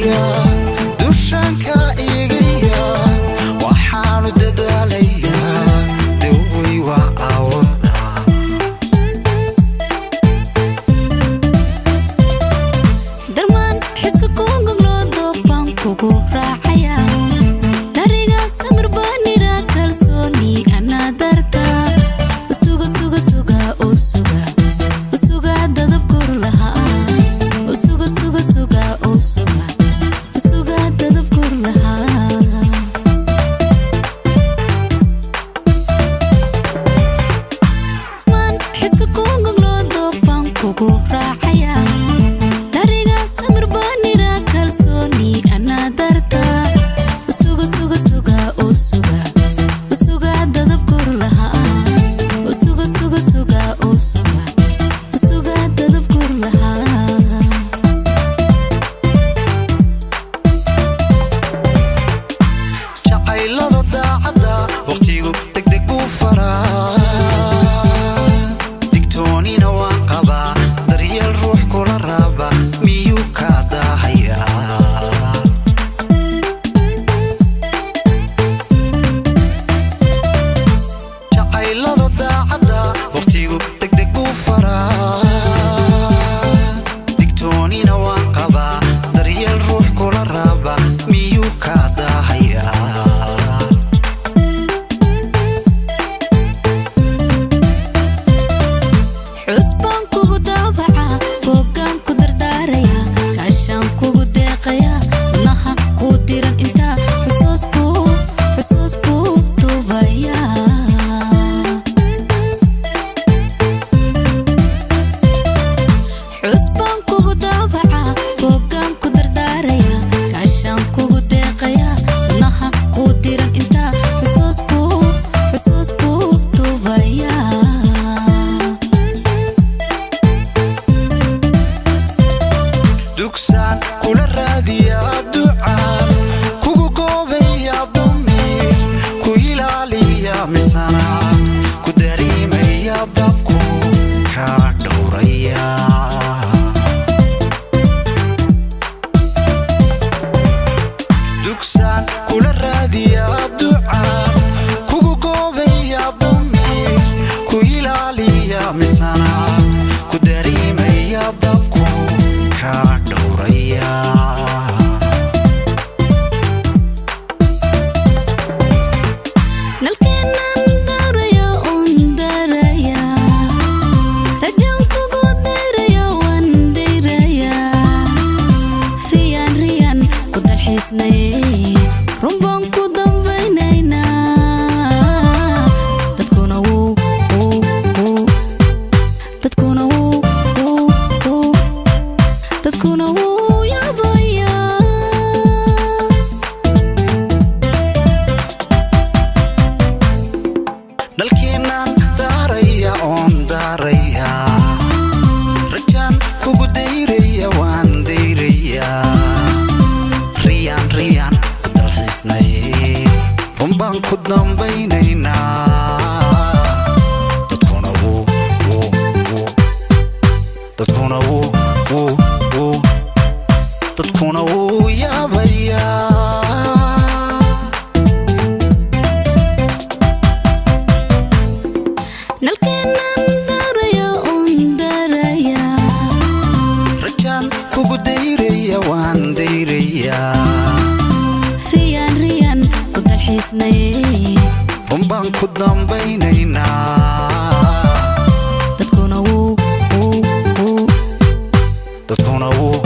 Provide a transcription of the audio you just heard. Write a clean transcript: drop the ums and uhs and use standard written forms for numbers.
igaya dushanka igaya waxaanu dadaalaya daway waa awada darman xiska kugu loo doofan kugu raacaya dariga samir banira kalsooni ana darta suga suga suga oo suga suga dadab kur laha suga suga suga oo suga suga dadab kur laha man xiska kugu loo doofan kugu raacaya dariga samir banira kalsooni ana darta suga suga suga oo suga suga dadab kur laha suga suga suga oo suga suga dadab kur laha jacaylada daacada waqtigu degdeg buu faraa digtoonina waan qabaa daryeel ruux kula raba miyuu ka daahayaa jacaylada daacada waqtigu degdeg buu faraa digtoonina waan qabaa daryeel ruux kula raba miyuu ka daahayaa xusbaan kugu daabaca boogaan ku dardaaraya kaashaan kugu deeqaya wadnaha kuu diran intaa xusuus buu duubaya xusbaan kugu daabaca boogaan ku dardaaraya kaashaan kugu deeqaya wadnaha kuu diran intaa xusuus buu duubaya dugsaan kula raadiya ducaan kugu goobaya damiir ku ilaaliya misana ku dareemaya dabku ka dhowraya dugsaan kula raadiya ducaan kugu goobaya damiir ku ilaaliya misana ku dareemaya dabku ka dhowraya nalkeenan daraya un daraya rajaan kugu dayraya wan dayraya riyan ku dalxiisnay runbaan ku dambaynayna dadkuna wuu yaabaya nalkeenan daraya oon daraya rajaan kugu dayraya waan dayraya riyan ku dalxiisnay runbaan ku dambaynaynaa dadkuna wuu yaabaya nalkeenan daraya un daraya rajaan kugu dayraya waan dayraya riyan ku dalxiisnay runbaan ku dambaynaynaa dadkuna wuu dadkuna wuu